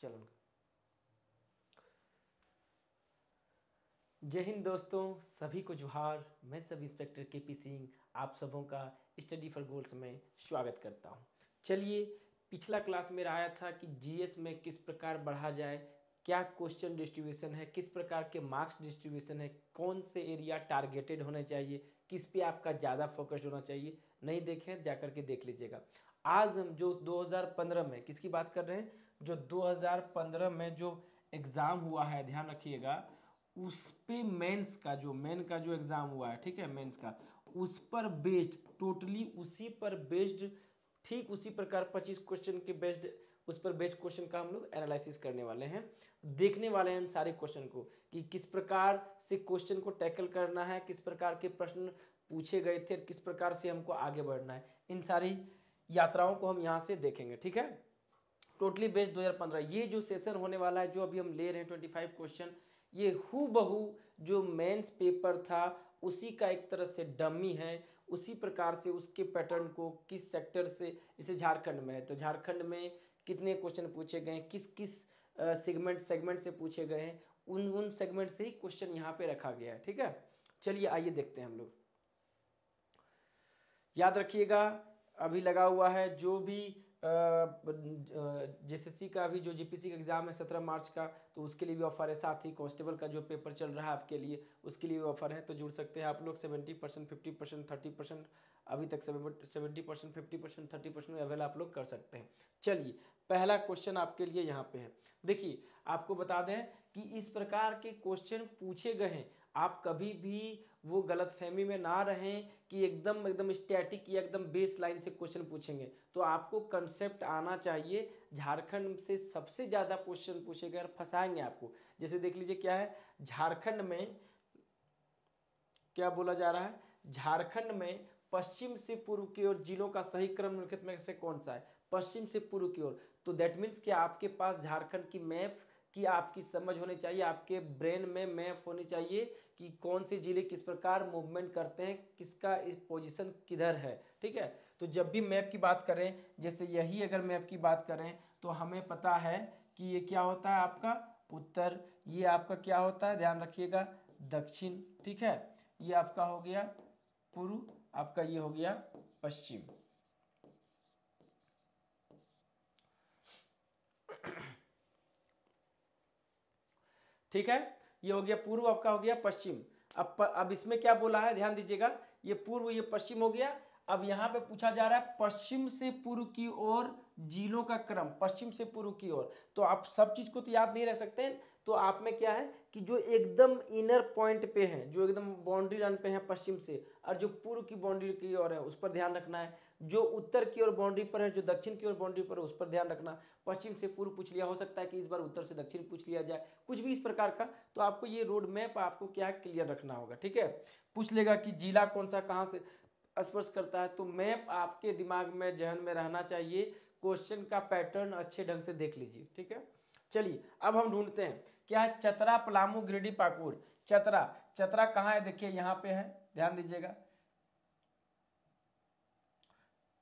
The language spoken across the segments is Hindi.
चलो, जय हिंद दोस्तों, सभी को जोहार। मैं सब इंस्पेक्टर केपी सिंह आप सबों का स्टडी फॉर गोल्स में स्वागत करता हूं। चलिए, पिछला क्लास मेरा आया था कि जीएस में किस प्रकार बढ़ा जाए, क्या क्वेश्चन डिस्ट्रीब्यूशन है, किस प्रकार के मार्क्स डिस्ट्रीब्यूशन है, कौन से एरिया टारगेटेड होने चाहिए, किस पे आपका ज़्यादा फोकस्ड होना चाहिए। नहीं देखें जाकर के देख लीजिएगा। आज हम जो 2015 में किसकी बात कर रहे हैं, जो 2015 में जो एग्ज़ाम हुआ है, ध्यान रखिएगा, उस पे मेंस का जो एग्ज़ाम हुआ है, ठीक है, मेंस का, उस पर बेस्ड, टोटली उसी पर बेस्ड, ठीक उसी प्रकार 25 क्वेश्चन के बेस्ड, उस पर बेस्ड क्वेश्चन का हम लोग एनालिसिस करने वाले हैं। देखने वाले हैं इन सारे क्वेश्चन को कि किस प्रकार से क्वेश्चन को टैकल करना है, किस प्रकार के प्रश्न पूछे गए थे, किस प्रकार से हमको आगे बढ़ना है। इन सारी यात्राओं को हम यहाँ से देखेंगे, ठीक है। टोटली बेस्ड 2015 ये जो सेशन होने वाला है, जो अभी हम ले रहे हैं 25 क्वेश्चन, ये हूबहू जो मेंस पेपर था उसी का एक तरह से डमी है। उसी प्रकार से उसके पैटर्न को किस सेक्टर से, जैसे झारखंड में है तो झारखंड में कितने क्वेश्चन पूछे गए, किस किस सेगमेंट से पूछे गए हैं, उन सेगमेंट से ही क्वेश्चन यहाँ पे रखा गया है, ठीक है। चलिए आइए देखते हैं हम लोग। याद रखिएगा, अभी लगा हुआ है जो भी जेएसएससी का भी जो जीपीसी का एग्जाम है 17 मार्च का, तो उसके लिए भी ऑफर है। साथ ही कांस्टेबल का जो पेपर चल रहा है आपके लिए, उसके लिए भी ऑफर है, तो जुड़ सकते हैं आप लोग। 70%, 50%, 30%, अभी तक 70%, 50%, 30% अवेल आप लोग कर सकते हैं। चलिए, पहला क्वेश्चन आपके लिए यहाँ पे है। देखिए, आपको बता दें कि इस प्रकार के क्वेश्चन पूछे गए हैं, आप कभी भी वो गलतफहमी में ना रहें कि एकदम एकदम स्टैटिक या एकदम बेस लाइन से क्वेश्चन पूछेंगे। तो आपको कंसेप्ट आना चाहिए। झारखंड से सबसे ज़्यादा क्वेश्चन पूछे गए और फंसाएंगे आपको। जैसे देख लीजिए क्या है, झारखंड में क्या बोला जा रहा है, झारखंड में पश्चिम से पूर्व की ओर जिलों का सही क्रम निम्नलिखित में से कौन सा है। पश्चिम से पूर्व की ओर, तो दैट मीन्स कि आपके पास झारखंड की मैप की आपकी समझ होनी चाहिए, आपके ब्रेन में मैप होनी चाहिए कि कौन से जिले किस प्रकार मूवमेंट करते हैं, किसका पोजीशन किधर है, ठीक है। तो जब भी मैप की बात करें, जैसे यही अगर मैप की बात करें, तो हमें पता है कि ये क्या होता है आपका उत्तर, ये आपका क्या होता है, ध्यान रखिएगा, दक्षिण, ठीक है। ये आपका हो गया पूर्व, आपका ये हो गया पश्चिम। ठीक है, ये हो गया पूर्व, आपका हो गया पश्चिम। अब इसमें क्या बोला है, ध्यान दीजिएगा, ये पूर्व ये पश्चिम हो गया। अब यहाँ पे पूछा जा रहा है पश्चिम से पूर्व की ओर जिलों का क्रम, पश्चिम से पूर्व की ओर। तो आप सब चीज को तो याद नहीं रह सकते हैं, तो आप में क्या है कि जो एकदम इनर पॉइंट पे है, जो एकदम बाउंड्री लाइन पे है पश्चिम से, और जो पूर्व की बाउंड्री की ओर है उस पर ध्यान रखना है। जो उत्तर की ओर बाउंड्री पर है, जो दक्षिण की ओर बाउंड्री पर है, उस पर ध्यान रखना। पश्चिम से पूर्व पूछ लिया, हो सकता है कि इस बार उत्तर से दक्षिण पूछ लिया जाए, कुछ भी इस प्रकार का। तो आपको ये रोड मैप आपको क्या क्लियर रखना होगा, ठीक है। पूछ लेगा कि जिला कौन सा कहाँ से स्पर्श करता है, तो मैप आपके दिमाग में, जहन में रहना चाहिए। क्वेश्चन का पैटर्न अच्छे ढंग से देख लीजिए, ठीक है। चलिए, अब हम ढूंढते हैं क्या है, चतरा, पलामू, गिरिडीह, पाकुड़। चतरा, चतरा कहाँ है, देखिए यहाँ पे है, ध्यान दीजिएगा।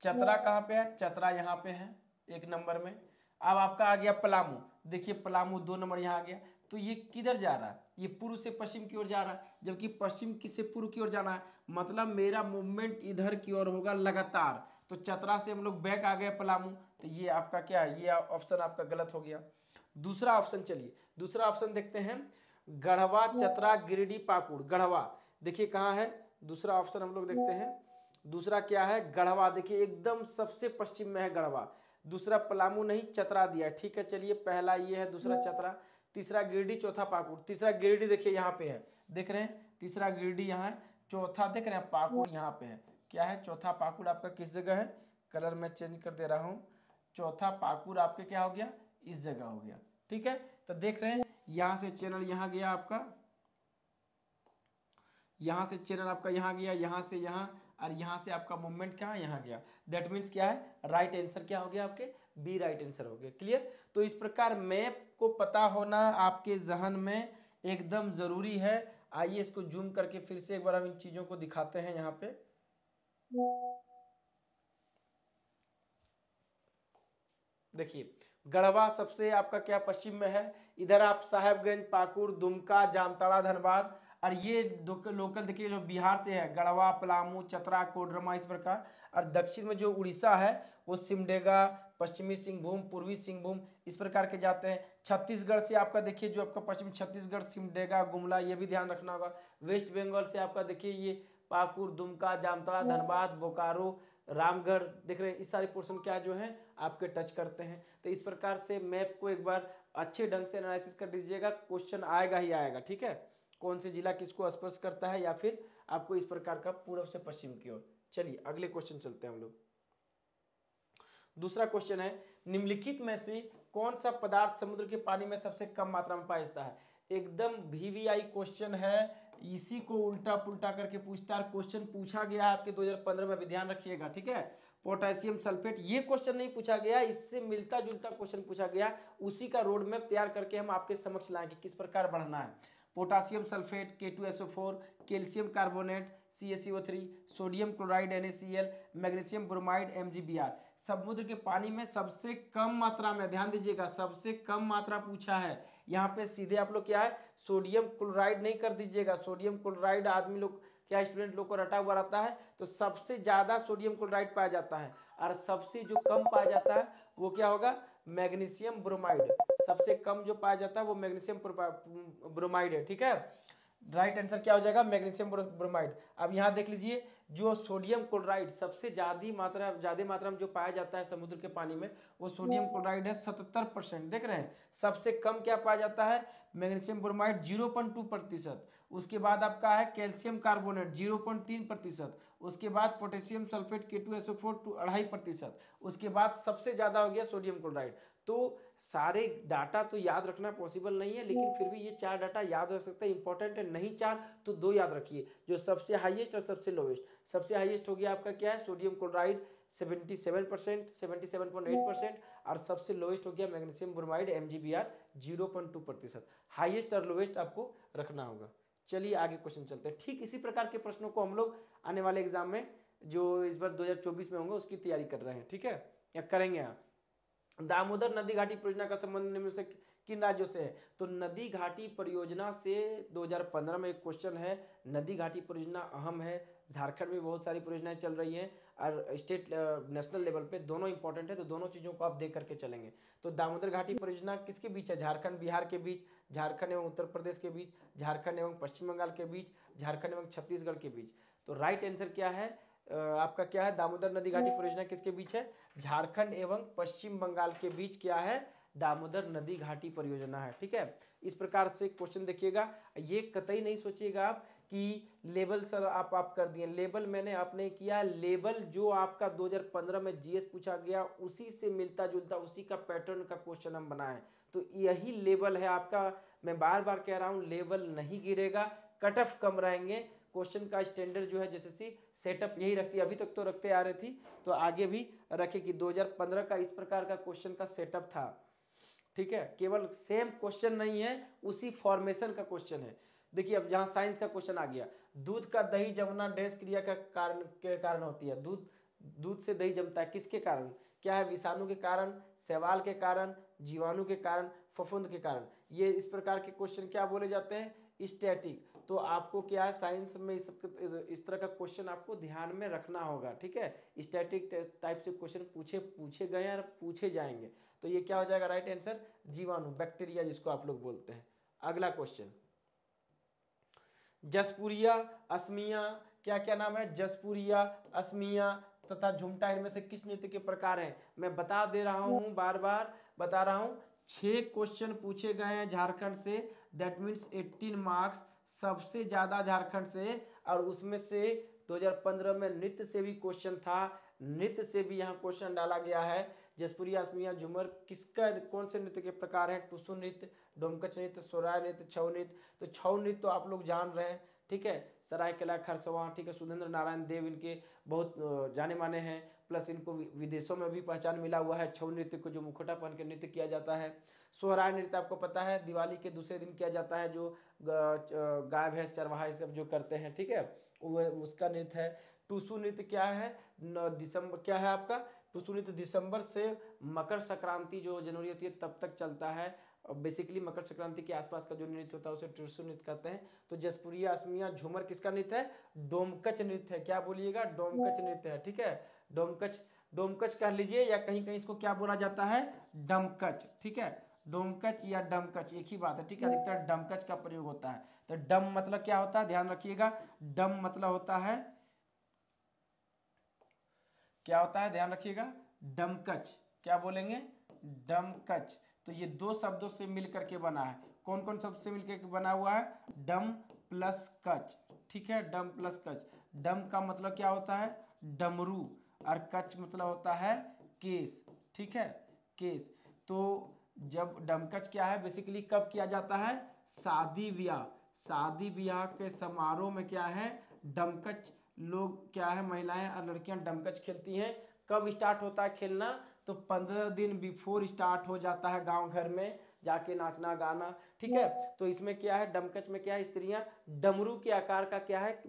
चतरा कहाँ पे है, चतरा यहाँ पे है 1 नंबर में। अब आपका आ गया पलामू, देखिए पलामू 2 नंबर यहाँ आ गया। तो ये किधर जा रहा है, ये पूर्व से पश्चिम की ओर जा रहा है, जबकि पश्चिम से पूर्व की ओर जाना है, मतलब मेरा मूवमेंट इधर की ओर होगा लगातार। तो चतरा से हम लोग बैक आ गए पलामू, तो ये आपका क्या है, ये ऑप्शन आपका गलत हो गया। दूसरा ऑप्शन, चलिए दूसरा ऑप्शन देखते हैं, गढ़वा, चतरा, गिरिडीह, पाकुड़। गढ़वा देखिए कहाँ है, दूसरा ऑप्शन हम लोग देखते हैं। दूसरा क्या है, गढ़वा, देखिए एकदम सबसे पश्चिम में है गढ़वा। दूसरा पलामू नहीं, चतरा दिया, ठीक है। चलिए, पहला ये है, दूसरा चतरा, तीसरा गिरिडीह, चौथा पाकुड़। तीसरा गिरिडीह देखिए यहाँ पे है, देख रहे हैं, तीसरा गिरिडीह यहाँ है, चौथा देख रहे हैं पाकुड़ यहाँ पे है। क्या है, चौथा पाकुड़ आपका किस जगह है, कलर मैं चेंज कर दे रहा हूँ। चौथा पाकुड़ आपके क्या हो गया, इस जगह हो गया, ठीक है। तो देख रहे हैं, यहाँ से चैनल यहाँ गया आपका, यहाँ से चैनल आपका यहाँ गया, यहाँ से यहाँ, और यहाँ से आपका मूवमेंट कहाँ, यहाँ गया। दैट मीन्स क्या है, राइट आंसर क्या हो गया आपके, बी राइट आंसर हो गया। क्लियर। तो इस प्रकार मैप को पता होना आपके जहन में एकदम जरूरी है। आइए इसको जूम करके फिर से एक बार हम इन चीजों को दिखाते हैं यहाँ पे। देखिए, गढ़वा सबसे आपका क्या पश्चिम में है, इधर आप साहेबगंज, पाकुड़, दुमका, जामताड़ा, धनबाद, और ये लोकल देखिए जो बिहार से है, गढ़वा, पलामू, चतरा, कोडरमा, इस प्रकार। और दक्षिण में जो उड़ीसा है वो सिमडेगा, पश्चिमी सिंहभूम, पूर्वी सिंहभूम, इस प्रकार के जाते हैं। छत्तीसगढ़ से आपका देखिए जो आपका पश्चिमी छत्तीसगढ़, सिमडेगा, गुमला, ये भी ध्यान रखना होगा। वेस्ट बंगाल से आपका देखिए ये पाकुड़, दुमका, जामताड़ा, धनबाद, बोकारो, रामगढ़, देख रहे हैं, इस सारे पोर्शन क्या जो है आपके टच करते हैं। तो इस प्रकार से मैप को एक बार अच्छे ढंग से एनालिसिस कर दीजिएगा, क्वेश्चन आएगा ही आएगा, ठीक है। कौन से जिला किसको स्पर्श करता है, या फिर आपको इस प्रकार का पूर्व से पश्चिम की ओर। चलिए अगले क्वेश्चन चलते हैं हम लोग। दूसरा क्वेश्चन है, निम्नलिखित में से कौन सा पदार्थ समुद्र के पानी में सबसे कम मात्रा में पाया जाता है। एकदम VVI क्वेश्चन है, इसी को उल्टा पुल्टा करके पूछता है। क्वेश्चन पूछा गया आपके 2015 में भी, ध्यान रखिएगा, ठीक है। पोटेशियम सल्फेट, ये क्वेश्चन नहीं पूछा गया, इससे मिलता जुलता क्वेश्चन पूछा गया, उसी का रोड मैप तैयार करके हम आपके समक्ष लाएंगे किस प्रकार बढ़ना है। Potassium sulphate, K2SO4, calcium carbonate, CaCO3, sodium chloride NaCl, magnesium bromide MgBr। समुद्र के पानी में सबसे कम मात्रा में, ध्यान दीजिएगा, सबसे कम मात्रा पूछा है। यहाँ पे सीधे आप लोग क्या है, सोडियम क्लोराइड नहीं कर दीजिएगा। सोडियम क्लोराइड आदमी लोग क्या, स्टूडेंट लोग को रटा हुआ रहता है। तो सबसे ज्यादा सोडियम क्लोराइड पाया जाता है, और सबसे जो कम पाया जाता है वो क्या होगा, मैग्नीशियम ब्रोमाइड। सबसे कम जो पाया जाता है वो मैग्नीशियम ब्रोमाइड है, ठीक है। राइट आंसर क्या हो जाएगा, मैग्नीशियम ब्रोमाइड। अब यहाँ देख लीजिए, जो सोडियम क्लोराइड सबसे ज्यादा मात्रा में जो पाया जाता है समुद्र के पानी में, वो सोडियम क्लोराइड है 77%, देख रहे हैं। सबसे कम क्या पाया जाता है, मैग्नीशियम ब्रोमाइड 0.2%। उसके बाद आपका है कैल्शियम कार्बोनेट 0.3%। उसके बाद पोटेशियम सल्फेट K2SO4 2.5%। उसके बाद सबसे ज्यादा हो गया सोडियम क्लोराइड। तो सारे डाटा तो याद रखना पॉसिबल नहीं है, लेकिन फिर भी ये 4 डाटा याद रख सकते हैं, इंपॉर्टेंट है। नहीं 4 तो 2 याद रखिए, जो सबसे हाईएस्ट और सबसे लोवेस्ट। सबसे हाईएस्ट हो गया आपका क्या है, सोडियम क्लोराइड 77%, 77.8%, और सबसे लोवेस्ट हो गया मैग्नीशियम ब्रोमाइड MgBr 0.2%। हाईएस्ट और लोवेस्ट आपको रखना होगा। चलिए आगे क्वेश्चन चलते हैं। ठीक इसी प्रकार के प्रश्नों को हम लोग आने वाले एग्जाम में, जो इस बार 2024 में होंगे, उसकी तैयारी कर रहे हैं, ठीक है, या करेंगे आप। दामोदर नदी घाटी परियोजना का संबंध निम्न से किन राज्यों से है। तो नदी घाटी परियोजना से 2015 में एक क्वेश्चन है। नदी घाटी परियोजना अहम है, झारखंड में बहुत सारी परियोजनाएं चल रही हैं, और स्टेट नेशनल लेवल पे दोनों इंपॉर्टेंट है, तो दोनों चीज़ों को आप देख करके चलेंगे। तो दामोदर घाटी परियोजना किसके बीच है, झारखंड बिहार के बीच, झारखंड एवं उत्तर प्रदेश के बीच, झारखंड एवं पश्चिम बंगाल के बीच, झारखंड एवं छत्तीसगढ़ के बीच। तो राइट आंसर क्या है, आपका क्या है, दामोदर नदी घाटी परियोजना किसके बीच है, झारखंड एवं पश्चिम बंगाल के बीच क्या है, दामोदर नदी घाटी परियोजना है, ठीक है। इस प्रकार से क्वेश्चन देखिएगा, ये कतई नहीं सोचिएगा आप कि लेवल सर आप कर दिए। लेवल मैंने आपने किया, लेवल जो आपका 2015 में GS पूछा गया उसी से मिलता जुलता, उसी का पैटर्न का क्वेश्चन हम बनाए। तो यही लेवल है आपका। मैं बार बार कह रहा हूँ, लेवल नहीं गिरेगा, कट ऑफ कम रहेंगे। क्वेश्चन का स्टैंडर्ड जो है जैसे सेटअप यही रखती है, अभी तक तो रखते आ रही थी, तो आगे भी रखे कि 2015 का इस प्रकार का क्वेश्चन का सेटअप था, ठीक है। केवल सेम क्वेश्चन नहीं है, उसी फॉर्मेशन का क्वेश्चन है। देखिए अब जहां साइंस का क्वेश्चन आ गया, दूध का दही जमना डैश क्रिया का कारण के कारण होती है। दूध से दही जमता है, किसके कारण, क्या है, विषाणु के कारण, शैवाल के कारण, जीवाणु के कारण, फफूंद के कारण। ये इस प्रकार के क्वेश्चन क्या बोले जाते हैं, स्टैटिक। तो आपको क्या है, साइंस में इस तरह का क्वेश्चन आपको ध्यान में रखना होगा, ठीक है। स्टैटिक टाइप से क्वेश्चन पूछे गए और पूछे जाएंगे। तो ये क्या हो जाएगा राइट आंसर, जीवाणु, बैक्टीरिया जिसको आप लोग बोलते हैं। अगला क्वेश्चन, जसपुरिया, असमिया, क्या क्या नाम है, जसपुरिया, असमिया तथा झुमटा, इनमें से किस नृत्य के प्रकार हैं। मैं बता दे रहा हूं, बार बार बता रहा हूं, 6 क्वेश्चन पूछे गए हैं झारखंड से, दैट मीन्स 18 मार्क्स, सबसे ज्यादा झारखंड से। और उसमें से 2015 में नृत्य से भी क्वेश्चन था, नृत्य से भी यहाँ क्वेश्चन डाला गया है। जसपुरिया, असमिया, झूमर किसका, कौन से नृत्य के प्रकार हैं, टुसु नृत्य, डोमकच नृत्य, सोराय नृत्य, छऊ नृत्य। तो छऊ नृत्य तो आप लोग जान रहे हैं, ठीक है, सरायकेला खरसवां, ठीक है, सुरेंद्र नारायण देव इनके बहुत जाने माने हैं, प्लस इनको विदेशों में भी पहचान मिला हुआ है छऊ नृत्य को, जो मुखौटा पहन के नृत्य किया जाता है। सोहराय नृत्य आपको पता है दिवाली के दूसरे दिन किया जाता है, जो गाय भैंस चरवाहा सब जो करते हैं, ठीक है, वो उसका नृत्य है। टुसु नृत्य क्या है, दिसंबर क्या है आपका, टुसु नृत्य दिसंबर से मकर संक्रांति जो जनवरी होती है तब तक चलता है। बेसिकली मकर संक्रांति के आसपास का जो नृत्य होता है उसे टुसु नृत्य कहते हैं। तो जसपुरिया असमिया झूमर किसका नृत्य है? डोमकच नृत्य है। क्या बोलिएगा? डोमकच नृत्य है। ठीक है, डोमकच, डोमकच कह लीजिए, या कहीं कहीं इसको क्या बोला जाता है? डमकच। ठीक है, डोमकच या डमकच एक ही बात है। ठीक है, अधिकतर डमकच का प्रयोग होता है। तो डम मतलब क्या होता है? ध्यान रखिएगा, डम मतलब होता है, क्या होता है? ध्यान रखिएगा, डमकच। क्या बोलेंगे? डमकच। तो ये दो शब्दों से मिलकर के बना है। कौन कौन शब्द से मिलकर बना हुआ है? डम प्लस कच। ठीक है, डम प्लस कच। डम का मतलब क्या होता है? डमरू, और कच मतलब होता है केस। ठीक है, केस। तो जब डमकच क्या है, बेसिकली कब किया जाता है? शादी ब्याह, शादी ब्याह के समारोह में क्या है? डमकच लोग क्या है, महिलाएं और लड़कियां डमकच खेलती हैं। कब स्टार्ट होता है खेलना? तो 15 दिन बिफोर स्टार्ट हो जाता है गांव घर में जाके नाचना गाना। ठीक है, तो इसमें क्या है, डमकच में क्या है, स्त्रियां डमरू के आकार का क्या है,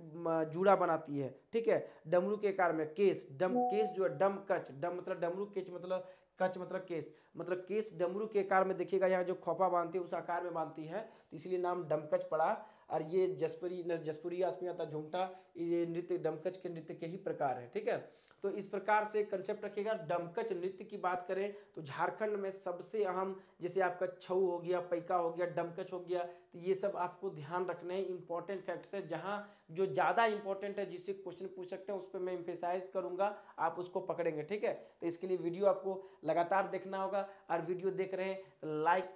जूड़ा बनाती है। ठीक है, डमरू के आकार में केस, डम केस जो है डमकच, डम मतलब डमरू, केच मतलब कच मतलब केस, मतलब केस डमरू के आकार में। देखिएगा यहाँ जो खोपा बांधती है उस आकार में बांधती है, तो इसलिए नाम डमकच पड़ा। और ये जसपुरी असमिया था झुमटा, ये नृत्य डमकच के नृत्य के ही प्रकार है। ठीक है, तो इस प्रकार से कंसेप्ट रखिएगा। डमकच नृत्य की बात करें तो झारखंड में सबसे अहम, जैसे आपका छऊ हो गया, पैका हो गया, डमकच हो गया, तो ये सब आपको ध्यान रखने हैं, इंपॉर्टेंट फैक्ट्स है। जहां जो ज़्यादा इंपॉर्टेंट है, जिससे क्वेश्चन पूछ सकते हैं, उस पर मैं एम्फेसाइज करूंगा, आप उसको पकड़ेंगे। ठीक है, तो इसके लिए वीडियो आपको लगातार देखना होगा, और वीडियो देख रहे हैं तो लाइक,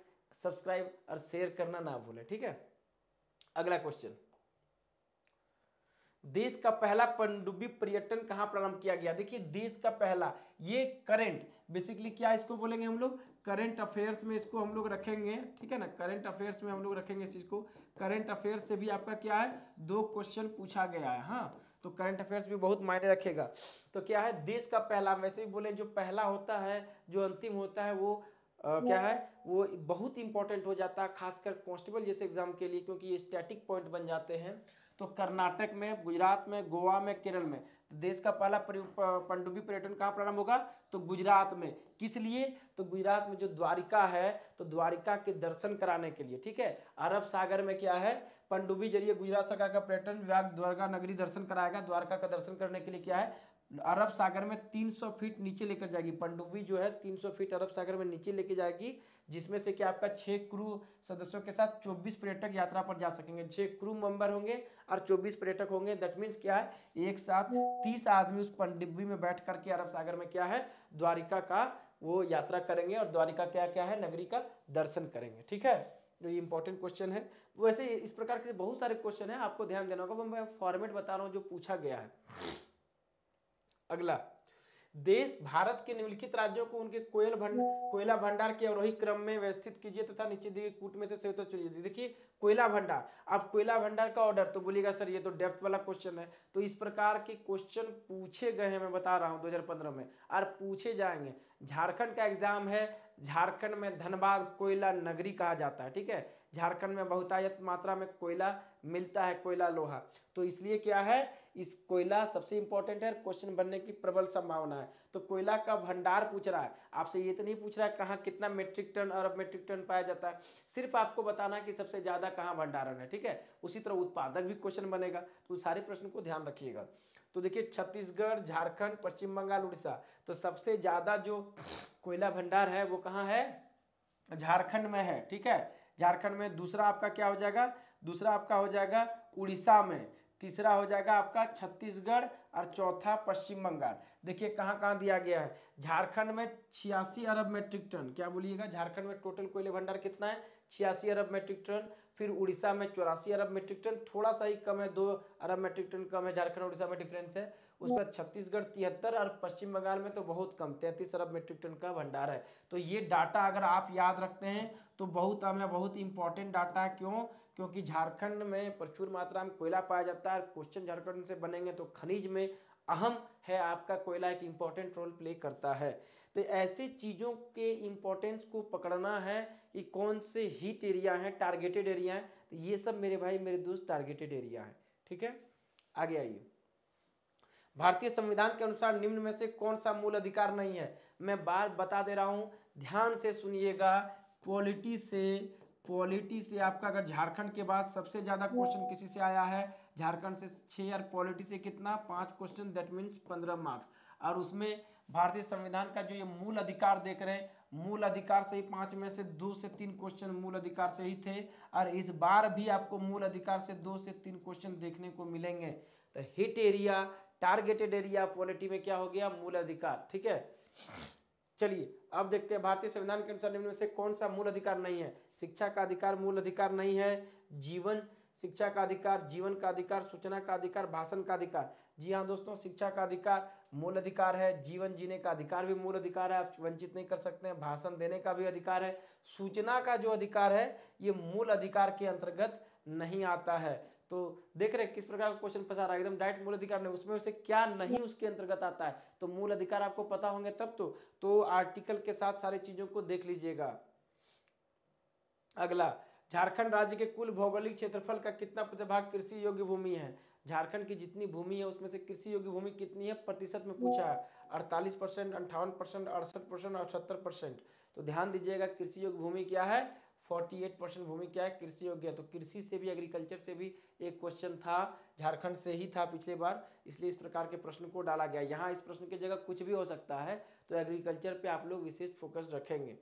सब्सक्राइब और शेयर करना ना भूलें। ठीक है, अगला क्वेश्चन, देश का पहला पनडुब्बी पर्यटन कहां प्रारंभ किया गया? देखिए, देश का पहला, ये करंट, बेसिकली क्या इसको बोलेंगे हम लोग? करंट अफेयर्स में इसको हम लोग रखेंगे। ठीक है ना, करंट अफेयर्स में हम लोग रखेंगे इस चीज को। करंट अफेयर्स से भी आपका क्या है, 2 क्वेश्चन पूछा गया है। हाँ, तो करंट अफेयर्स भी बहुत मायने रखेगा। तो क्या है, देश का पहला, वैसे ही बोले जो पहला होता है, जो अंतिम होता है, वो क्या है, वो बहुत इंपॉर्टेंट हो जाता है, खासकर कांस्टेबल जैसे एग्जाम के लिए, क्योंकि ये स्टैटिक पॉइंट बन जाते हैं। तो कर्नाटक में, गुजरात में, गोवा में, केरल में। तो देश का पहला पनडुब्बी पर्यटन कहाँ प्रारंभ होगा? तो गुजरात में। किस लिए? तो गुजरात में जो द्वारिका है, तो द्वारिका के दर्शन कराने के लिए। ठीक है, अरब सागर में क्या है, पनडुब्बी जरिए गुजरात सरकार का पर्यटन विभाग द्वारका नगरी दर्शन कराएगा। द्वारका का दर्शन करने के लिए क्या है, अरब सागर में 300 फीट नीचे लेकर जाएगी। पनडुब्बी जो है 300 फीट अरब सागर में नीचे लेके जाएगी, जिसमें से क्या आपका 6 क्रू सदस्यों के साथ 24 पर्यटक यात्रा पर जा सकेंगे। 6 क्रू मेंबर होंगे और 24 पर्यटक होंगे। दैट मीन्स क्या है, एक साथ 30 आदमी उस पनडुब्बी में बैठ करके अरब सागर में क्या है, द्वारिका का वो यात्रा करेंगे, और द्वारिका क्या क्या है, नगरी का दर्शन करेंगे। ठीक है, जो ये इंपॉर्टेंट क्वेश्चन है। वैसे इस प्रकार के बहुत सारे क्वेश्चन है, आपको ध्यान देना होगा। मैं फॉर्मेट बता रहा हूँ जो पूछा गया है। अगला, देश भारत के निम्नलिखित राज्यों को उनके कोयला भंडार के अवरोही क्रम में व्यवस्थित कीजिए तथा नीचे दिए कूट में से सही उत्तर चुनिए। देखिए, कोयला भंडार, अब कोयला भंडार का ऑर्डर, तो बोलिएगा सर ये तो डेप्थ वाला क्वेश्चन है। तो इस प्रकार के क्वेश्चन पूछे गए हैं, मैं बता रहा हूँ 2015 में, और पूछे जाएंगे। झारखंड का एग्जाम है, झारखंड में धनबाद कोयला नगरी कहा जाता है। ठीक है, झारखंड में बहुतायत मात्रा में कोयला मिलता है, कोयला लोहा, तो इसलिए क्या है, इस कोयला सबसे इंपॉर्टेंट है, क्वेश्चन बनने की प्रबल संभावना है। तो कोयला का भंडार पूछ रहा है आपसे, ये तो नहीं पूछ रहा है कहाँ कितना मेट्रिक टन, अरब मेट्रिक टन पाया जाता है, सिर्फ आपको बताना है कि सबसे ज्यादा कहाँ भंडारण है। ठीक है, उसी तरह उत्पादक भी क्वेश्चन बनेगा, तो सारे प्रश्न को ध्यान रखिएगा। तो देखिए, छत्तीसगढ़, झारखंड, पश्चिम बंगाल, उड़ीसा, तो सबसे ज्यादा जो कोयला भंडार है वो कहाँ है, झारखंड में है। ठीक है, झारखंड में। दूसरा आपका क्या हो जाएगा, दूसरा आपका हो जाएगा उड़ीसा में, तीसरा हो जाएगा आपका छत्तीसगढ़, और चौथा पश्चिम बंगाल। देखिए कहाँ कहाँ दिया गया है, झारखंड में 86 अरब मेट्रिक टन, क्या बोलिएगा, झारखंड में टोटल कोयले भंडार कितना है, 86 अरब मेट्रिक टन। फिर उड़ीसा में 84 अरब मेट्रिक टन, थोड़ा सा ही कम है, 2 अरब मेट्रिक टन कम है, झारखंड उड़ीसा में डिफरेंस है। उसके बाद छत्तीसगढ़ 73, और पश्चिम बंगाल में तो बहुत कम, 33 अरब मेट्रिक टन का भंडार है। तो ये डाटा अगर आप याद रखते हैं तो बहुत अहम है, बहुत इंपॉर्टेंट डाटा है। क्यों? क्योंकि झारखंड में प्रचुर मात्रा में कोयला पाया जाता है। क्वेश्चन झारखंड से बनेंगे तो खनिज में अहम है आपका कोयला, एक इंपॉर्टेंट रोल प्ले करता है। तो ऐसी चीज़ों के इंपॉर्टेंस को पकड़ना है कि कौन से हीट एरिया है, टारगेटेड एरिया है, तो ये सब मेरे भाई मेरे दोस्त टारगेटेड एरिया है। ठीक है, आगे आइए। भारतीय संविधान के अनुसार निम्न में से कौन सा मूल अधिकार नहीं है? मैं बार बता दे रहा हूं, ध्यान से सुनिएगा। पॉलिटी से आपका अगर झारखंड के बाद सबसे ज्यादा क्वेश्चन किसी से आया है, झारखंड से 6 और पॉलिटी से कितना 5 क्वेश्चन, दैट मीन्स 15 मार्क्स। और उसमें भारतीय संविधान का जो ये मूल अधिकार देख रहे हैं, मूल अधिकार से ही 5 में से 2 से 3 क्वेश्चन मूल अधिकार से ही थे, और इस बार भी आपको मूल अधिकार से 2 से 3 क्वेश्चन देखने को मिलेंगे। तो hit area, targeted area polity में क्या हो गया? मूल अधिकार। ठीक है, चलिए अब देखते हैं भारतीय संविधान के अनुसार निम्न में से कौन सा मूल अधिकार नहीं है? शिक्षा का अधिकार मूल अधिकार नहीं है। जीवन, शिक्षा का अधिकार, जीवन का अधिकार, सूचना का अधिकार, भाषण का अधिकार। जी हाँ दोस्तों, शिक्षा का अधिकार मूल अधिकार है, जीवन जीने का अधिकार भी मूल अधिकार है, आप वंचित नहीं कर सकते हैं, भाषण देने का भी अधिकार है। सूचना का जो अधिकार है ये मूल अधिकार के अंतर्गत नहीं आता है। तो देख रहे हैं किस प्रकार का क्वेश्चन फंसा रहा है, एकदम डायरेक्ट मूल अधिकार नहीं, उसमें से क्या नहीं उसके अंतर्गत आता है। तो मूल अधिकार आपको पता होंगे तब तो आर्टिकल के साथ सारी चीजों को देख लीजिएगा। अगला, झारखंड राज्य के कुल भौगोलिक क्षेत्रफल का कितना प्रतिभाग कृषि योग्य भूमि है? झारखंड की जितनी भूमि है उसमें से कृषि योग्य भूमि कितनी है प्रतिशत में पूछा है? 48%, 58%, 68% और 70%। तो ध्यान दीजिएगा, कृषि योग्य भूमि क्या है? 48% भूमि क्या है? कृषि योग्य है। तो कृषि से भी, एग्रीकल्चर से भी एक क्वेश्चन था, झारखंड से ही था पिछले बार, इसलिए इस प्रकार के प्रश्न को डाला गया। यहाँ इस प्रश्न की जगह कुछ भी हो सकता है, तो एग्रीकल्चर पे आप लोग विशेष फोकस रखेंगे।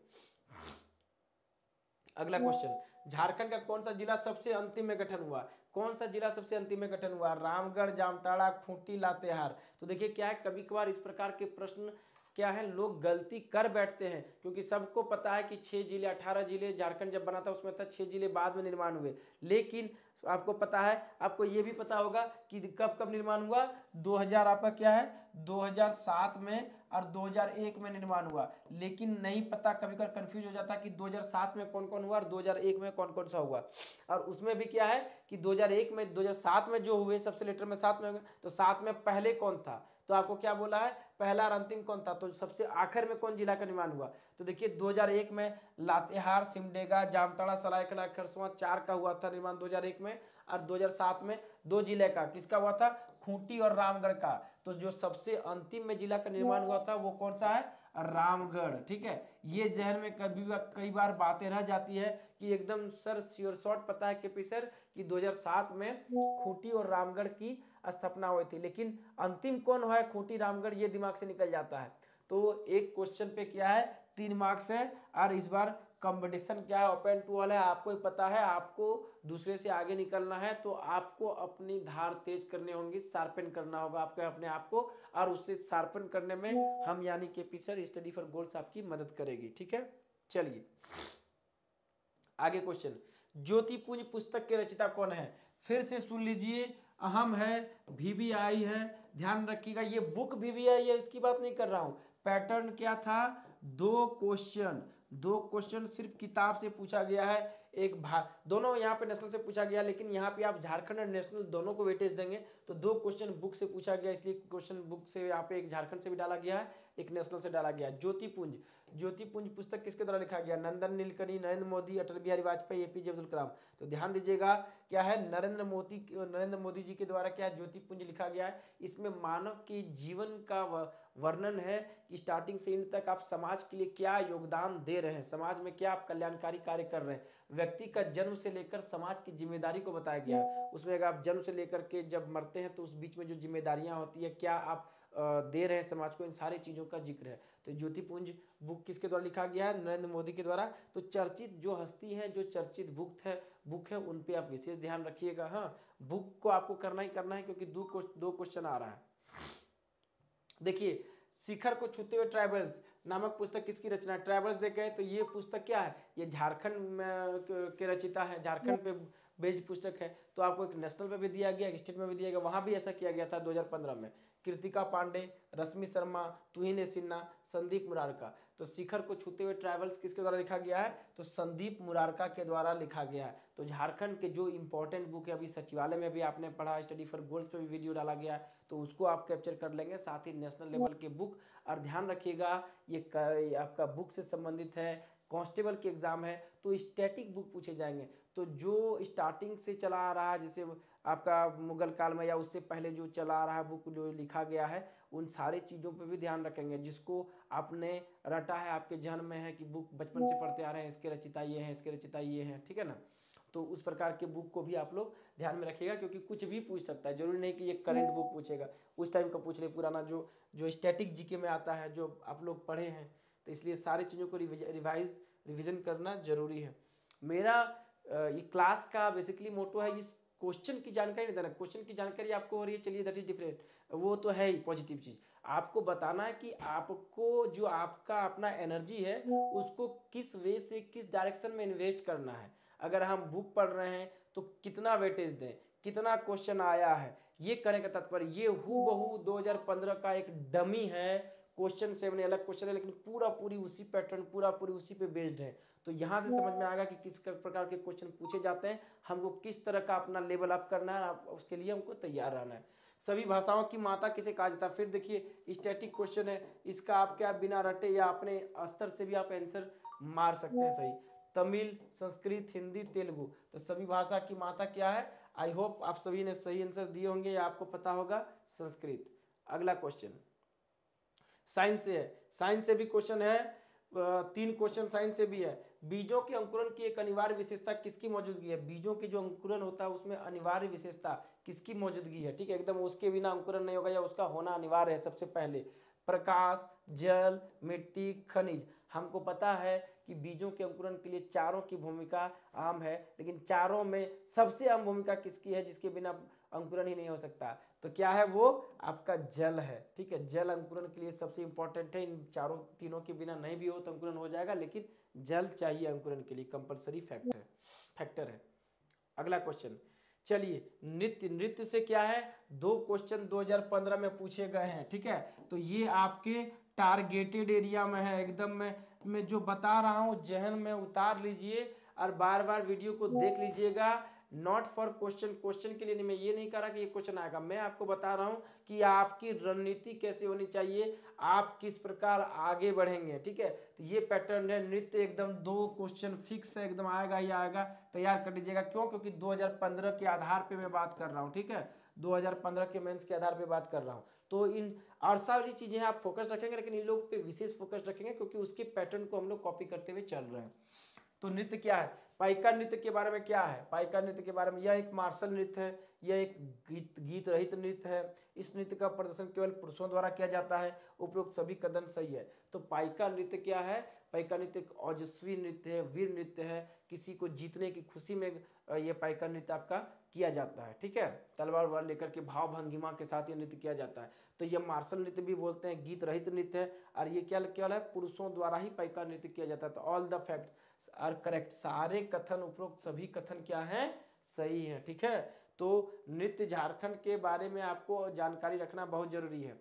अगला क्वेश्चन, झारखंड का कौन सा जिला सबसे अंतिम में गठन हुआ? कौन सा जिला सबसे अंतिम में गठन हुआ? रामगढ़, जामताड़ा, खूंटी, लातेहार। तो देखिए क्या है, कभी कभार इस प्रकार के प्रश्न क्या है, लोग गलती कर बैठते हैं, क्योंकि सबको पता है कि 6 जिले, 18 जिले झारखंड जब बना था उसमें था 6 जिले बाद में निर्माण हुए। लेकिन आपको पता है, आपको ये भी पता होगा कि कब कब निर्माण हुआ? 2000 आपका क्या है, 2007 में और 2001 में निर्माण हुआ। लेकिन नहीं पता, कभी कभी कंफ्यूज हो जाता है कि 2007 में कौन कौन हुआ और 2001 में कौन कौन सा हुआ। और उसमें भी क्या है कि 2001 में, 2007 में जो हुए सबसे लेटर में 7 में, तो 7 में पहले कौन था? तो आपको क्या बोला है, पहला और अंतिम कौन था? तो सबसे आखिर में कौन जिला का निर्माण हुआ? तो देखिए 2001 में लातेहार, सिमडेगा, जामताड़ा, सरायकेला, खरसवां 4 का हुआ था निर्माण 2001 में। और 2007 में 2 जिले का, किसका हुआ था? खूंटी और रामगढ़ का। तो जो सबसे अंतिम में जिला का निर्माण हुआ था वो कौन सा है? रामगढ़। ठीक है, ये जहन में कई बार बातें रह जाती है कि एकदम सर श्योर शॉर्ट पता है के सर कि 2007 में खूंटी और रामगढ़ की स्थापना हुई थी, लेकिन अंतिम कौन है खूंटी रामगढ़, ये दिमाग से निकल जाता है। तो एक क्वेश्चन पे क्या है, 3 मार्क्स है। और इस बार कंपटीशन क्या है, ओपन टू ऑल है, आपको ही पता है, आपको दूसरे से आगे निकलना है तो आपको अपनी धार तेज करनी होंगी, शार्पन करना होगा आपको अपने आप को, और उससे शार्पन करने में हम यानी के सर स्टडी फॉर गोल्स आपकी मदद करेगी। ठीक है, चलिए आगे क्वेश्चन, ज्योतिपुंज पुस्तक के रचयिता कौन है? फिर से सुन लीजिए, अहम है, VVI है, ध्यान रखिएगा, ये बुक VVI है, इसकी बात नहीं कर रहा हूं। पैटर्न क्या था? 2 क्वेश्चन सिर्फ किताब से पूछा गया है, दोनों यहाँ पे नेशनल से पूछा गया, लेकिन यहाँ पे आप झारखंड और नेशनल दोनों को वेटेज देंगे, तो 2 क्वेश्चन बुक से पूछा गया, इसलिए क्वेश्चन बुक से यहाँ पे एक झारखंड से भी डाला गया है, एक नेशनल से डाला गया। ज्योतिपुंज पुस्तक किसके द्वारा लिखा गया? नंदन नीलकणी, नरेंद्र मोदी, अटल बिहारी वाजपेयी, APJ अब्दुल कलाम। तो ध्यान दीजिएगा, क्या है, नरेंद्र मोदी जी के द्वारा क्या ज्योतिपुंज लिखा गया है। इसमें मानव के जीवन का वर्णन है कि स्टार्टिंग से एंड तक आप समाज के लिए क्या योगदान दे रहे हैं, समाज में क्या आप कल्याणकारी कार्य कर रहे हैं। व्यक्ति का जन्म से लेकर समाज की जिम्मेदारी को बताया गया है। उसमें अगर आप जन्म से लेकर के जब मरते हैं तो उस बीच में जो जिम्मेदारियां होती है, क्या आप दे रहे हैं समाज को, इन सारी चीज़ों का जिक्र है। तो ज्योतिपुंज बुक किसके द्वारा लिखा गया है? नरेंद्र मोदी के द्वारा। तो चर्चित जो हस्ती है, जो चर्चित बुक है उन पे आप विशेष ध्यान रखिएगा। हाँ, बुक को आपको करना ही करना है, क्योंकि 2 क्वेश्चन आ रहा है। देखिए, शिखर को छूते हुए ट्राइबल्स नामक पुस्तक किसकी रचना है? ट्राइबल्स देखे तो ये पुस्तक क्या है, ये झारखंड के रचयिता है, झारखंड पे बेस्ड पुस्तक है। तो आपको एक नेशनल पे भी दिया गया, एक स्टेट में भी दिया गया, वहां भी ऐसा किया गया था 2015 में। कृतिका पांडे, रश्मि शर्मा, तुहिन सिन्हा, संदीप मुरारका। तो शिखर को छूते हुए ट्राइबल्स किसके द्वारा लिखा गया है? तो संदीप मुरारका के द्वारा लिखा गया है। तो झारखंड के जो इंपॉर्टेंट बुक है, अभी सचिवालय में भी आपने पढ़ा, स्टडी फॉर गोल्स पे भी वीडियो डाला गया है, तो उसको आप कैप्चर कर लेंगे, साथ ही नेशनल लेवल के बुक। और ध्यान रखिएगा, ये आपका बुक से संबंधित है, कांस्टेबल के एग्जाम है तो स्टैटिक बुक पूछे जाएंगे। तो जो स्टार्टिंग से चला आ रहा है, जैसे आपका मुगल काल में या उससे पहले जो चला आ रहा है बुक जो लिखा गया है, उन सारी चीज़ों पे भी ध्यान रखेंगे। जिसको आपने रटा है, आपके जहन में है कि बुक बचपन से पढ़ते आ रहे हैं, इसके रचयिता ये हैं, इसके रचयिता ये हैं, ठीक है ना। तो उस प्रकार के बुक को भी आप लोग ध्यान में रखिएगा, क्योंकि कुछ भी पूछ सकता है, जरूरी नहीं कि ये करंट बुक पूछेगा, उस टाइम का पूछ ले, पुराना जो जो स्टैटिक जीके में आता है, जो आप लोग पढ़े हैं। तो इसलिए सारी चीज़ों को रिविज़न करना जरूरी है। मेरा ये क्लास का बेसिकली मोटो है, इस क्वेश्चन की जानकारी नहीं देना। क्वेश्चन की जानकारी आपको हो रही है, चलिए दैट इज डिफरेंट, वो तो है ही पॉजिटिव चीज़। आपको बताना है कि आपको जो आपका अपना एनर्जी है उसको किस वे से, किस डायरेक्शन में इन्वेस्ट करना है। अगर हम बुक पढ़ रहे हैं तो कितना वेटेज दें, कितना क्वेश्चन आया है, ये करने का तात्पर्य। ये हूबहू 2015 का एक डमी है, क्वेश्चन 7 अलग क्वेश्चन है, लेकिन पूरी उसी पैटर्न, पूरी उसी पे बेस्ड है। तो यहाँ से समझ में आएगा कि किस प्रकार के क्वेश्चन पूछे जाते हैं, हमको किस तरह का अपना लेवल अप करना है, उसके लिए हमको तैयार रहना है। सभी भाषाओं की माता किसे कहा जाता है? फिर देखिए स्टैटिक क्वेश्चन है, इसका आप क्या बिना रटे या अपने स्तर से भी आप आंसर मार सकते हैं सही। तमिल, संस्कृत, हिंदी, तेलुगु, तो सभी भाषा की माता क्या है? आई होप आप सभी ने सही आंसर दिए होंगे या आपको पता होगा संस्कृत। अगला क्वेश्चन साइंस से है, साइंस से भी क्वेश्चन है, 3 क्वेश्चन साइंस से भी है। बीजों के अंकुरण की एक अनिवार्य विशेषता किसकी मौजूदगी है? बीजों की जो अंकुरण होता है उसमें अनिवार्य विशेषता किसकी मौजूदगी है? ठीक है, एकदम उसके बिना अंकुरण नहीं होगा या उसका होना अनिवार्य है। सबसे पहले प्रकाश, जल, मिट्टी, खनिज। हमको पता है कि बीजों के अंकुरण के लिए चारों की भूमिका अहम है, लेकिन चारों में सबसे अहम भूमिका किसकी है जिसके बिना अंकुरण ही नहीं हो सकता? तो क्या है वो? आपका जल है। ठीक है, जल अंकुरण के लिए सबसे इंपॉर्टेंट है। इन चारों तीनों के बिना नहीं भी हो तो अंकुरण हो जाएगा, लेकिन जल चाहिए अंकुरण के लिए, कंपलसरी फैक्टर है। अगला क्वेश्चन, चलिए नृत्य, नृत्य से क्या है? 2 क्वेश्चन 2015 में पूछे गए हैं। ठीक है, तो ये आपके टारगेटेड एरिया में है, एकदम मैं जो बता रहा हूँ जहन में उतार लीजिए और बार बार वीडियो को देख लीजिएगा। नॉट फॉर क्वेश्चन, क्वेश्चन के लिए नहीं, मैं ये नहीं कह रहा कि ये क्वेश्चन आएगा, मैं आपको बता रहा हूँ कि आपकी रणनीति कैसे होनी चाहिए, आप किस प्रकार आगे बढ़ेंगे। ठीक है, तो ये पैटर्न है। नृत्य एकदम 2 क्वेश्चन फिक्स है, एकदम आएगा ही आएगा, तैयार कर लीजिएगा। क्यों? क्योंकि 2015 के आधार पे मैं बात कर रहा हूँ। ठीक है, 2015 के मेंस के आधार पे बात कर रहा हूँ। तो इन और सारी चीजें आप फोकस रखेंगे, लेकिन इन लोगों पे विशेष फोकस रखेंगे क्योंकि उसके पैटर्न को हम लोग कॉपी करते हुए चल रहे हैं। तो नृत्य क्या है? पाइका नृत्य के बारे में क्या है? पाइका नृत्य के बारे में, यह एक मार्शल नृत्य है, यह एक गीत रहित नृत्य है। इस नृत्य का प्रदर्शन केवल पुरुषों द्वारा किया जाता है। उपरोक्त सभी कथन सही है। तो पाइका नृत्य क्या है? पाइका नृत्य एक ओजस्वी नृत्य है, वीर नृत्य है। किसी को जीतने की खुशी में यह पाइका नृत्य आपका किया जाता है। ठीक है, तलवार वार लेकर के भाव भंगिमा के साथ ये नृत्य किया जाता है। तो यह मार्शल नृत्य भी बोलते हैं, गीत रहित नृत्य है। और ये क्या केवल है? पुरुषों द्वारा ही पाइका नृत्य किया जाता है। तो all the facts are correct, सारे कथन, उपरोक्त सभी कथन क्या है? सही है। ठीक है, तो नृत्य झारखंड के बारे में आपको जानकारी रखना बहुत जरूरी है।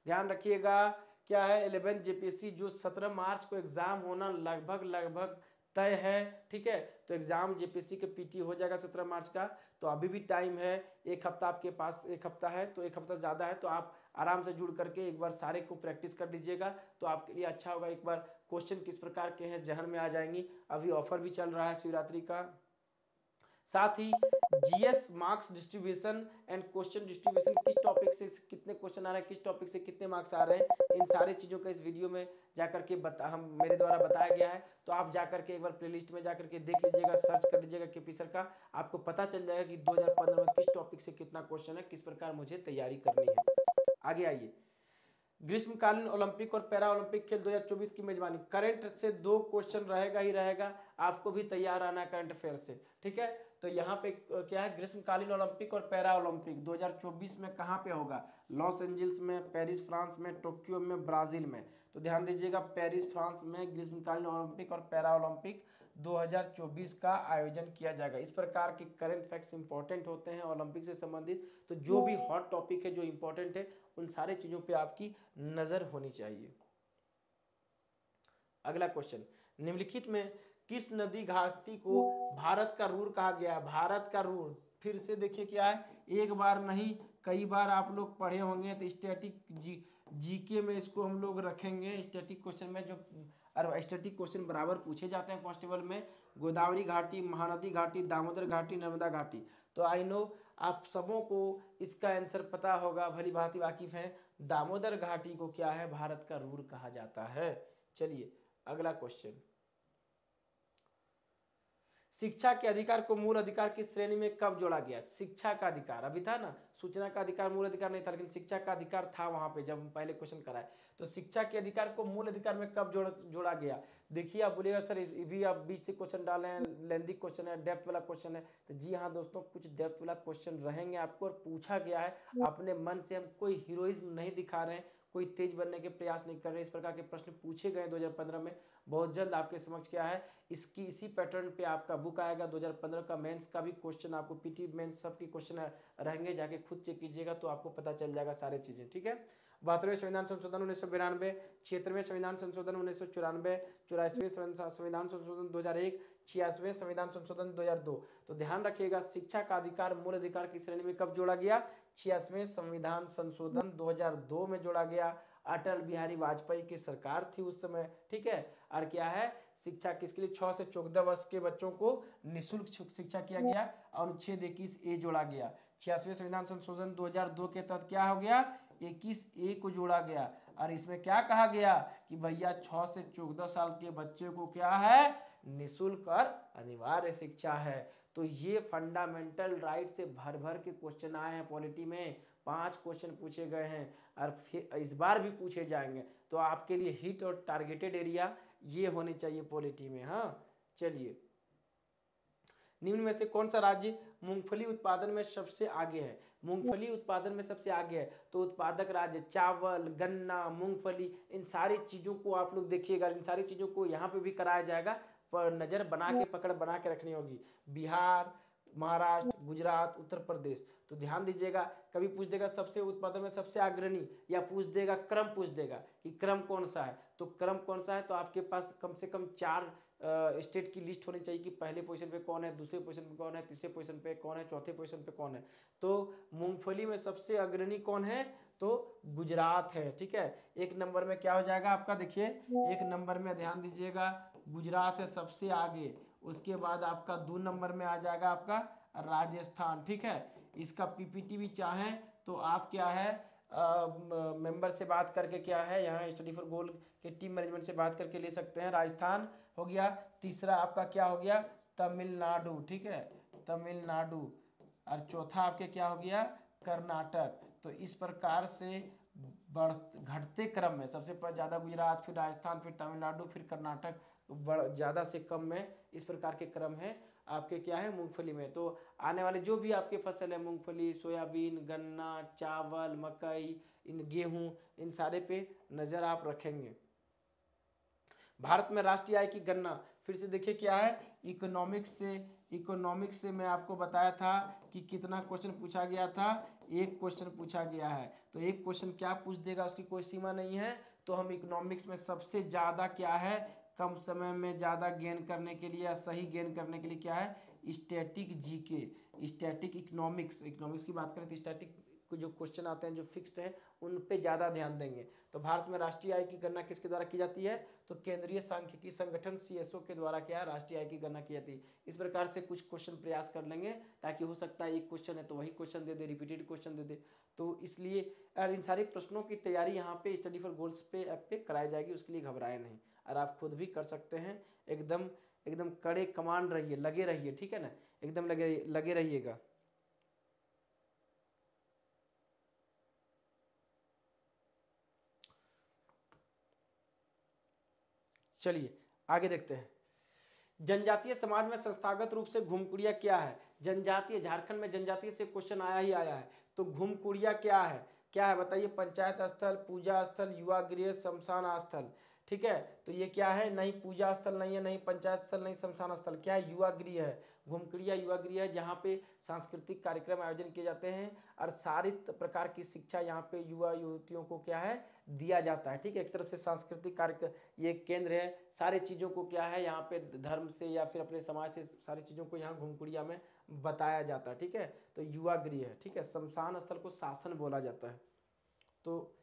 ध्यान रखिएगा, क्या है? 11 जेपीएससी जो 17 मार्च को एग्जाम होना लगभग तय है। ठीक है, तो एग्जाम जेपीएससी के पीटी हो जाएगा 17 मार्च का। तो अभी भी टाइम है, एक हफ्ता आपके पास, एक हफ्ता है, तो एक हफ्ता ज़्यादा है, तो आप आराम से जुड़ करके एक बार सारे को प्रैक्टिस कर लीजिएगा, तो आपके लिए अच्छा होगा। एक बार क्वेश्चन किस प्रकार के हैं जहन में आ जाएंगी। अभी ऑफर भी चल रहा है शिवरात्रि का। साथ ही GS marks distribution and question distribution, किस टॉपिक से कितने क्वेश्चन आ रहे हैं, किस टॉपिक से कितने मार्क्स आ रहे हैं, इन सारी चीज़ों का इस वीडियो में जाकर के हम मेरे द्वारा बताया गया है। तो आप जाकर के एक बार प्लेलिस्ट में जाकर के देख लीजिएगा, सर्च कर लीजिएगा केपी सर का, आपको पता चल जाएगा कि 2015 में किस टॉपिक से कितना क्वेश्चन है, किस प्रकार मुझे तैयारी करनी है। आगे आइए, ग्रीष्मकालीन ओलंपिक और पैरा ओलंपिक खेल 2024 की मेजबानी। करंट से 2 क्वेश्चन रहेगा ही रहेगा, आपको भी तैयार आना करंट अफेयर से। ठीक है, तो यहाँ पे क्या है? ग्रीष्मकालीन ओलंपिक और पैरा ओलंपिक 2024 में कहाँ पे होगा? लॉस एंजल्स में, पेरिस फ्रांस में, टोक्यो में, ब्राजील में। तो ध्यान दीजिएगा, पेरिस फ्रांस में ग्रीष्मकालीन ओलंपिक और पैरा ओलंपिक 2024 का आयोजन किया जाएगा। इस प्रकार के करंट फैक्ट्स इंपॉर्टेंट होते हैं ओलंपिक से संबंधित। तो जो भी हॉट टॉपिक है, जो इंपॉर्टेंट है, उन सारे चीजों पे आपकी नजर होनी चाहिए। अगला क्वेश्चन, निम्नलिखित में किस नदी घाटी को भारत का रूर कहा गया है? भारत का रूर, फिर से देखिए क्या है, एक बार नहीं कई बार आप लोग पढ़े होंगे। तो स्टैटिक जीके में इसको हम लोग रखेंगे, स्टैटिक क्वेश्चन में जो और स्टैटिक क्वेश्चन बराबर पूछे जाते हैं कांस्टेबल में। गोदावरी घाटी, महानदी घाटी, दामोदर घाटी, नर्मदा घाटी। तो आई नो आप सबों को इसका आंसर पता होगा, भली भांति वाकिफ है। दामोदर घाटी को क्या है, भारत का रूर कहा जाता है। चलिए अगला क्वेश्चन, शिक्षा के अधिकार को मूल अधिकार की श्रेणी में कब जोड़ा गया? शिक्षा का अधिकार अभी था ना, सूचना का अधिकार मूल अधिकार नहीं था, लेकिन शिक्षा का अधिकार था वहां पे जब हम पहले क्वेश्चन कराए। तो शिक्षा के अधिकार को मूल अधिकार में कब जोड़ा गया? देखिए आप बोलिएगा सर ये भी आप बीच से क्वेश्चन डाले हैं, लेंदी क्वेश्चन है, डेप्थ वाला क्वेश्चन है। तो जी हाँ दोस्तों, कुछ डेप्थ वाला क्वेश्चन रहेंगे आपको, और पूछा गया है अपने मन से। हम कोई हीरोइज्म नहीं दिखा रहे हैं, कोई तेज बनने के प्रयास नहीं कर रहे। इस प्रकार के प्रश्न पूछे गए 2015 में। बहुत जल्द आपके समक्ष क्या है, इसकी इसी पैटर्न पे आपका बुक आएगा। 2015 का मेंस का भी क्वेश्चन आपको, पीटी मेंस सबके क्वेश्चन रहेंगे, जाके खुद चेक कीजिएगा तो आपको पता चल जाएगा सारी चीजें। ठीक है, 72वें संविधान संशोधन 1992, 76वें संविधान संशोधन 1994, 84वें संविधान संशोधन 2001, 86वें संविधान संशोधन 2002। तो ध्यान रखिएगा, शिक्षा का अधिकार मूल अधिकार की श्रेणी में कब जोड़ा गया? 86वें संविधान संशोधन 2002 में जोड़ा गया। अटल बिहारी वाजपेयी की सरकार थी उस समय। ठीक है, और क्या है, शिक्षा किसके लिए? 6 से 14 वर्ष के बच्चों को निःशुल्क शिक्षा किया गया। अनुच्छेद 21A जोड़ा गया। 86वें संविधान संशोधन 2002 के तहत क्या हो गया? 21A को जोड़ा गया। और इसमें क्या कहा गया कि भैया 6 से 14 साल के बच्चे को क्या है, निःशुल्क और अनिवार्य शिक्षा है। तो ये फंडामेंटल राइट से भर भर के क्वेश्चन आए हैं पॉलिटी में। 5 क्वेश्चन पूछे गए हैं और फिर इस बार भी पूछे जाएंगे। तो आपके लिए हिट और टारगेटेड एरिया ये होनी चाहिए पॉलिटी में। हाँ चलिए, निम्न में से कौन सा राज्य मूंगफली उत्पादन में सबसे आगे है? मूंगफली उत्पादन में सबसे आगे है तो उत्पादक राज्य, चावल, गन्ना, मूंगफली, इन सारी चीजों को आप लोग देखिएगा। इन सारी चीजों को यहाँ पे भी कराया जाएगा, पर नजर बना के, पकड़ बना के रखनी होगी। बिहार, महाराष्ट्र, गुजरात, उत्तर प्रदेश। तो ध्यान दीजिएगा, कभी पूछ देगा सबसे उत्पादन में सबसे अग्रणी, या पूछ देगा क्रम, पूछ देगा कि क्रम कौन सा है। तो क्रम कौन सा है, तो आपके पास कम से कम 4 स्टेट की लिस्ट होनी चाहिए कि पहले पोजीशन पे कौन है, दूसरे पोजीशन पे कौन है, तीसरे पोजीशन पे कौन है, चौथे पोजीशन पे कौन है। तो मूंगफली में सबसे अग्रणी कौन है? तो गुजरात है। ठीक है, 1 नंबर में क्या हो जाएगा आपका, देखिए 1 नंबर में ध्यान दीजिएगा गुजरात है सबसे आगे। उसके बाद आपका 2 नंबर में आ जाएगा आपका राजस्थान। ठीक है, इसका पीपीटी भी चाहें तो आप क्या है मेंबर से बात करके क्या है, यहाँ स्टडी फॉर गोल के टीम मैनेजमेंट से बात करके ले सकते हैं। राजस्थान हो गया। तीसरा आपका क्या हो गया, तमिलनाडु। ठीक है, तमिलनाडु। और चौथा आपके क्या हो गया, कर्नाटक। तो इस प्रकार से घटते क्रम में सबसे ज़्यादा गुजरात, फिर राजस्थान, फिर तमिलनाडु, फिर कर्नाटक, ज़्यादा से कम में, इस प्रकार के क्रम है आपके क्या है मूंगफली में। तो आने वाले जो भी आपके फसल है, मूंगफली, सोयाबीन, गन्ना, चावल, मकई, इन गेहूं, इन सारे पे नज़र आप रखेंगे। भारत में राष्ट्रीय आय की गणना फिर से देखिए क्या है, इकोनॉमिक्स से मैं आपको बताया था कि कितना क्वेश्चन पूछा गया था, 1 क्वेश्चन पूछा गया है। तो 1 क्वेश्चन क्या पूछ देगा उसकी कोई सीमा नहीं है। तो हम इकोनॉमिक्स में सबसे ज़्यादा क्या है, कम समय में ज़्यादा गेन करने के लिए या सही गेन करने के लिए क्या है, स्टैटिक जीके, स्टैटिक इकोनॉमिक्स की बात करें तो स्टैटिक जो क्वेश्चन आते हैं जो फिक्स्ड हैं उन पे ज़्यादा ध्यान देंगे। तो भारत में राष्ट्रीय आय की गणना किसके द्वारा की जाती है, तो केंद्रीय सांख्यिकी संगठन सीएसओ के द्वारा क्या है, राष्ट्रीय आय की गणना की जाती है। इस प्रकार से कुछ क्वेश्चन प्रयास कर लेंगे, ताकि हो सकता है 1 क्वेश्चन है तो वही क्वेश्चन दे दे, रिपीटेड क्वेश्चन दे दे। तो इसलिए इन सारे प्रश्नों की तैयारी यहाँ पे स्टडी फॉर गोल्स पे ऐप पे कराई जाएगी, उसके लिए घबराए नहीं, और आप खुद भी कर सकते हैं। एकदम कड़े कमांड रहिए, लगे रहिए, ठीक है ना, एकदम लगे रहिएगा। चलिए आगे देखते हैं। जनजातीय समाज में संस्थागत रूप से घुमकुड़िया क्या है? जनजातीय, झारखंड में जनजातीय से क्वेश्चन आया ही आया है। तो घुमकुड़िया क्या है बताइए? पंचायत स्थल, पूजा स्थल, युवा गृह, शमशान स्थल। ठीक है, तो ये क्या है, नहीं पूजा स्थल नहीं है, नहीं पंचायत स्थल, नहीं शमशान स्थल, क्या है, युवा गृह है। घुमकुड़िया युवा गृह है, जहाँ पे सांस्कृतिक कार्यक्रम आयोजन किए जाते हैं और सारी प्रकार की शिक्षा यहाँ पे युवा युवतियों को क्या है, दिया जाता है। ठीक है, एक तरह से सांस्कृतिक कार्य ये केंद्र है। सारी चीज़ों को क्या है यहाँ पे धर्म से या फिर अपने समाज से सारी चीज़ों को यहाँ घुमकुड़िया में बताया जाता है। ठीक है, तो युवा गृह है। ठीक है, शमशान स्थल को शासन बोला जाता है। तो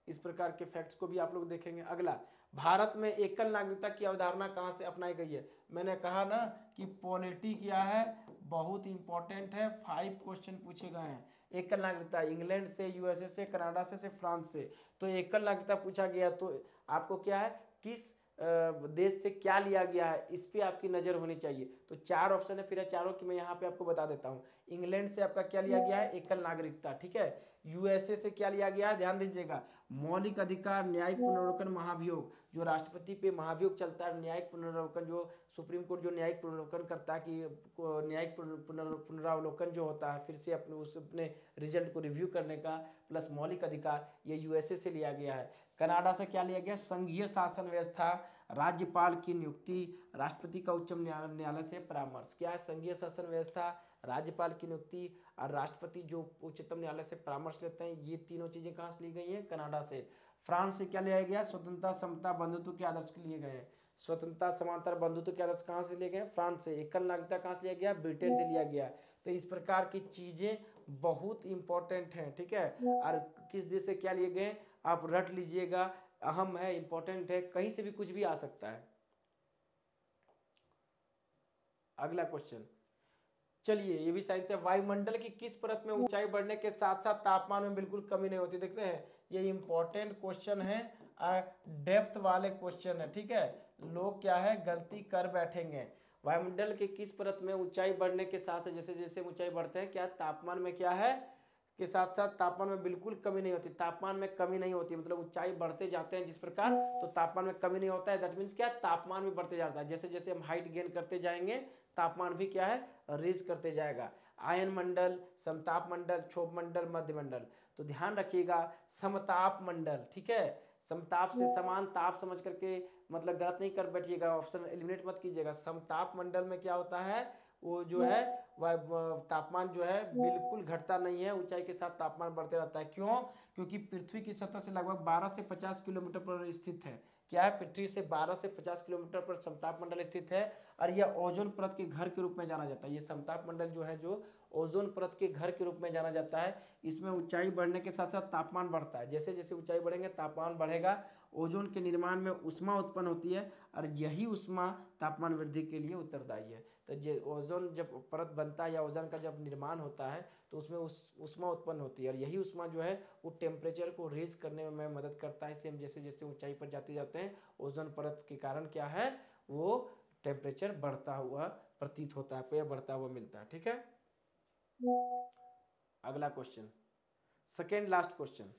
इस प्रकार के फैक्ट्स को भी आप लोग देखेंगे। अगला, भारत में एकल नागरिकता की अवधारणा कहाँ से अपनाई गई है? मैंने कहा ना कि पॉलिटी क्या है, बहुत इंपॉर्टेंट है, 5 क्वेश्चन पूछे गए हैं। एकल नागरिकता इंग्लैंड से, यूएसए से, कनाडा से फ्रांस से। तो एकल नागरिकता पूछा गया तो आपको क्या है, किस देश से क्या लिया गया है, इस पे आपकी नज़र होनी चाहिए। तो 4 ऑप्शन है, फिर चारों की मैं यहाँ पे आपको बता देता हूँ। इंग्लैंड से आपका क्या लिया गया है, एकल नागरिकता, ठीक है। यूएसए से क्या लिया गया है, ध्यान दीजिएगा, मौलिक अधिकार, न्यायिक पुनर्विलोकन, महाभियोग, जो राष्ट्रपति पे महाभियोग चलता है, न्यायिक पुनर्विलोकन, जो सुप्रीम कोर्ट जो न्यायिक पुनर्विलोकन करता है कि न्यायिक पुनरावलोकन जो होता है, फिर से अपने रिजल्ट को रिव्यू करने का, प्लस मौलिक अधिकार, ये यूएसए से लिया गया है। कनाडा से क्या लिया गया, संघीय शासन व्यवस्था, राज्यपाल की नियुक्ति, राष्ट्रपति का उच्च न्यायालय से परामर्श। क्या है, संघीय शासन व्यवस्था, राज्यपाल की नियुक्ति और राष्ट्रपति जो उच्चतम न्यायालय से परामर्श लेते हैं, ये तीनों चीजें कहाँ से ली गई हैं, कनाडा से। फ्रांस से क्या लिया गया, स्वतंत्रता, समता, बंधुत्व के आदर्श के लिए गए। स्वतंत्रता, समानता, बंधुत्व के आदर्श कहाँ से लिए गए, फ्रांस से। एकल नागरिकता कहाँ से लिया गया, ब्रिटेन से लिया गया। तो इस प्रकार की चीजें बहुत इंपॉर्टेंट हैं, ठीक है। और किस देश से क्या लिए गए आप रट लीजिएगा, अहम है, इंपॉर्टेंट है, कहीं से भी कुछ भी आ सकता है। अगला क्वेश्चन, चलिए ये भी साइंस है। वायुमंडल की किस परत में ऊंचाई बढ़ने के साथ साथ तापमान में बिल्कुल कमी नहीं होती, देखते हैं, ये इंपॉर्टेंट क्वेश्चन है और डेप्थ वाले क्वेश्चन है, ठीक है। लोग क्या है गलती कर बैठेंगे। वायुमंडल के किस परत में ऊंचाई बढ़ने के साथ जैसे जैसे ऊंचाई बढ़ते हैं, क्या तापमान में क्या है के साथ साथ तापमान में बिल्कुल कमी नहीं होती। तापमान में कमी नहीं होती मतलब ऊंचाई बढ़ते जाते हैं जिस प्रकार, तो तापमान में कमी नहीं होता है। दैट मीन्स क्या, तापमान भी बढ़ते जाता है। जैसे जैसे हम हाइट गेन करते जाएंगे, तापमान भी क्या है, रेज करते जाएगा। आयन मंडल, समताप मंडल, क्षोभ मंडल, मध्य मंडल। तो ध्यान रखिएगा, समताप मंडल, ठीक है। समताप से समान ताप समझ करके मतलब गलत नहीं कर बैठिएगा, ऑप्शन एलिमिनेट मत कीजिएगा। समताप मंडल में क्या होता है, वो जो है वह तापमान जो है बिल्कुल घटता नहीं है, ऊंचाई के साथ तापमान बढ़ते रहता है। क्यों, क्योंकि पृथ्वी की सतह से लगभग 12 से 50 किलोमीटर पर स्थित है। क्या है, पृथ्वी से 12 से 50 किलोमीटर पर समताप मंडल स्थित है और यह ओजोन परत के घर के रूप में जाना जाता है। ये समताप मंडल जो है, जो ओजोन परत के घर के रूप में जाना जाता है। इसमें ऊंचाई बढ़ने के साथ साथ तापमान बढ़ता है। जैसे जैसे ऊंचाई बढ़ेंगे तापमान बढ़ेगा, ओजोन के निर्माण में उष्मा उत्पन्न होती है और यही उष्मा तापमान वृद्धि के लिए उत्तरदायी है। तो ये ओजोन जब परत बनता है या ओजोन का जब निर्माण होता है तो उसमें उष्मा उत्पन्न होती है और यही उष्मा जो है वो टेम्परेचर को रेज करने में मदद करता है। इसलिए हम जैसे जैसे ऊंचाई पर जाते जाते हैं, ओजोन परत के कारण क्या है, वो टेम्परेचर बढ़ता हुआ प्रतीत होता है, बढ़ता हुआ मिलता है, ठीक है। अगला क्वेश्चन, सेकेंड लास्ट क्वेश्चन,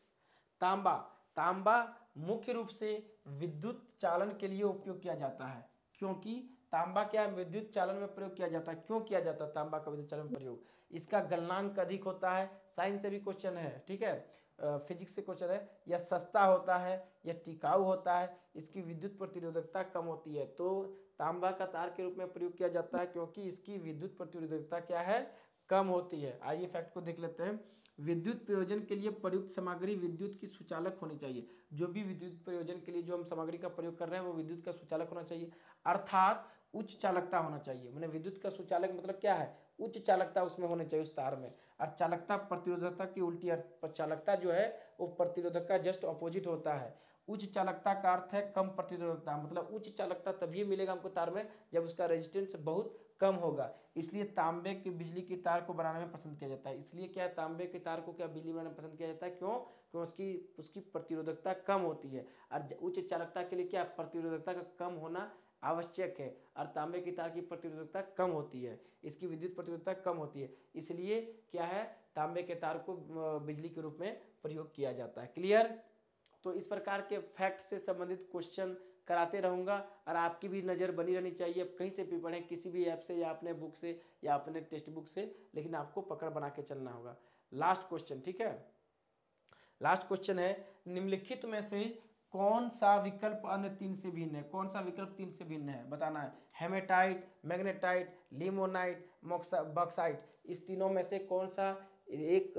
तांबा। तांबा मुख्य रूप से विद्युत चालन के लिए उपयोग किया जाता है, क्योंकि तांबा क्या है, विद्युत चालन में प्रयोग किया जाता है। क्यों किया जाता है तांबा का विद्युत चालन में प्रयोग, इसका गलनांक अधिक होता है। साइंस से भी क्वेश्चन है, ठीक है, फिजिक्स से क्वेश्चन है। यह सस्ता होता है, यह टिकाऊ होता है, इसकी विद्युत प्रतिरोधकता कम होती है। तो तांबा का तार के रूप में प्रयोग किया जाता है क्योंकि इसकी विद्युत प्रतिरोधकता क्या है, कम होती है। आइए फैक्ट को देख लेते हैं। विद्युत प्रयोजन के लिए प्रयुक्त सामग्री विद्युत की सुचालक होनी चाहिए। जो भी विद्युत प्रयोजन के लिए जो हम सामग्री का प्रयोग कर रहे हैं वो विद्युत का सुचालक होना चाहिए, अर्थात उच्च चालकता होना चाहिए। मैंने विद्युत का सुचालक मतलब क्या है, उच्च चालकता उसमें होनी चाहिए उस तार में। और चालकता प्रतिरोधकता की उल्टी, चालकता जो है वो प्रतिरोधक का जस्ट अपोजिट होता है। उच्च चालकता का अर्थ है कम प्रतिरोधकता, मतलब उच्च चालकता तभी मिलेगा हमको तार में जब उसका रेजिस्टेंस बहुत कम होगा। इसलिए तांबे की बिजली की तार को बनाने में पसंद किया जाता है। इसलिए क्या है, तांबे की तार को क्या बिजली बनाने में पसंद किया जाता है, क्यों, क्योंकि उसकी प्रतिरोधकता कम होती है। और उच्च चालकता के लिए क्या, प्रतिरोधकता का कम होना आवश्यक है और तांबे की तार की प्रतिरोधकता कम होती है, इसकी विद्युत प्रतिरोधकता कम होती है। इसलिए क्या है, तांबे के तार को बिजली के रूप में प्रयोग किया जाता है। क्लियर। तो इस प्रकार के फैक्ट से संबंधित क्वेश्चन कराते रहूँगा और आपकी भी नज़र बनी रहनी चाहिए। कहीं से भी पढ़ें, किसी भी ऐप से या अपने बुक से या अपने टेक्स्ट बुक से, लेकिन आपको पकड़ बना के चलना होगा। लास्ट क्वेश्चन, ठीक है, लास्ट क्वेश्चन है, निम्नलिखित में से कौन सा विकल्प अन्य तीन से भिन्न है। कौन सा विकल्प तीन से भिन्न है बताना है। हेमेटाइट, मैग्नेटाइट, लिमोनाइट, बॉक्साइट, इस तीनों में से कौन सा एक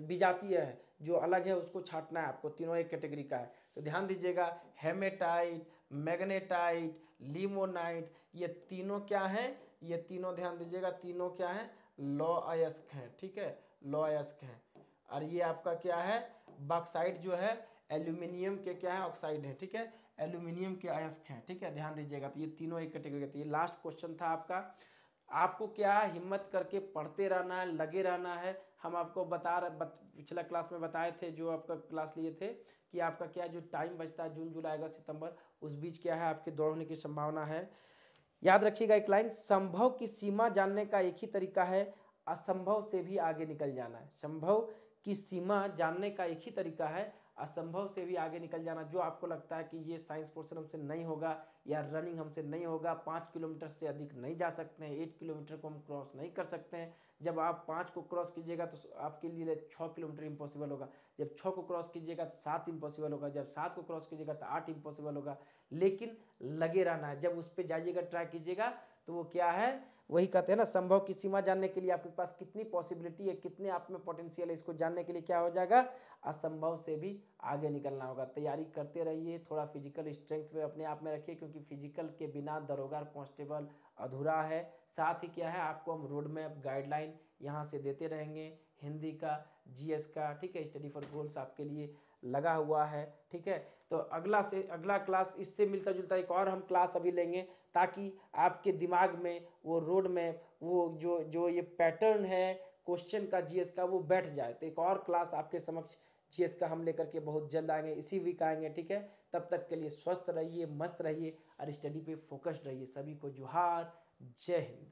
विजातीय है जो अलग है, उसको छांटना है आपको। तीनों एक कैटेगरी का है, तो ध्यान दीजिएगा। हेमेटाइट, मैग्नेटाइट, लिमोनाइट, ये तीनों क्या है, ये तीनों ध्यान दीजिएगा, तीनों क्या है, लौ अयस्क हैं, ठीक है, लौ अयस्क हैं। और ये आपका क्या है, बॉक्साइट जो है एल्यूमिनियम के क्या है, ऑक्साइड है, ठीक है। एल्यूमिनियम के अयस्क हैं, ठीक है, ध्यान दीजिएगा। तो ये तीनों एक कैटेगरी के। ये लास्ट क्वेश्चन था आपका। आपको क्या हिम्मत करके पढ़ते रहना है, लगे रहना है। हम आपको पिछला क्लास में बताए थे, जो आपका क्लास लिए थे, कि आपका क्या जो टाइम बचता है जून जुलाई अगस्त सितंबर, उस बीच क्या है आपके दौड़ होने की संभावना है। याद रखिएगा एक लाइन, संभव की सीमा जानने का एक ही तरीका है, असंभव से भी आगे निकल जाना है। संभव की सीमा जानने का एक ही तरीका है, असंभव से भी आगे निकल जाना। जो आपको लगता है कि ये साइंस पोर्शन हमसे नहीं होगा या रनिंग हमसे नहीं होगा, 5 किलोमीटर से अधिक नहीं जा सकते हैं, 8 किलोमीटर को हम क्रॉस नहीं कर सकते हैं, जब आप 5 को क्रॉस कीजिएगा तो आपके लिए 6 किलोमीटर इम्पॉसिबल होगा, जब 6 को क्रॉस कीजिएगा तो 7 इम्पॉसिबल होगा, जब 7 को क्रॉस कीजिएगा तो 8 इम्पॉसिबल होगा। लेकिन लगे रहना है, जब उस पर जाइएगा, ट्राई कीजिएगा, तो वो क्या है, वही कहते हैं ना, संभव की सीमा जानने के लिए आपके पास कितनी पॉसिबिलिटी है, कितने आप में पोटेंशियल है, इसको जानने के लिए क्या हो जाएगा, असंभव से भी आगे निकलना होगा। तैयारी करते रहिए, थोड़ा फिजिकल स्ट्रेंथ में अपने आप में रखिए, क्योंकि फिजिकल के बिना दरोगा कांस्टेबल अधूरा है। साथ ही क्या है, आपको हम रोड मैप गाइडलाइन यहाँ से देते रहेंगे, हिंदी का, जीएस का, ठीक है, स्टडी फॉर गोल्स आपके लिए लगा हुआ है, ठीक है। तो अगला क्लास इससे मिलता जुलता एक और हम क्लास अभी लेंगे, ताकि आपके दिमाग में वो रोड मैप, वो जो जो ये पैटर्न है क्वेश्चन का जीएस का, वो बैठ जाए। तो एक और क्लास आपके समक्ष जीएस का हम लेकर के बहुत जल्द आएंगे, इसी वीक आएंगे, ठीक है। तब तक के लिए स्वस्थ रहिए, मस्त रहिए और स्टडी पे फोकस्ड रहिए। सभी को जोहार, जय हिंद।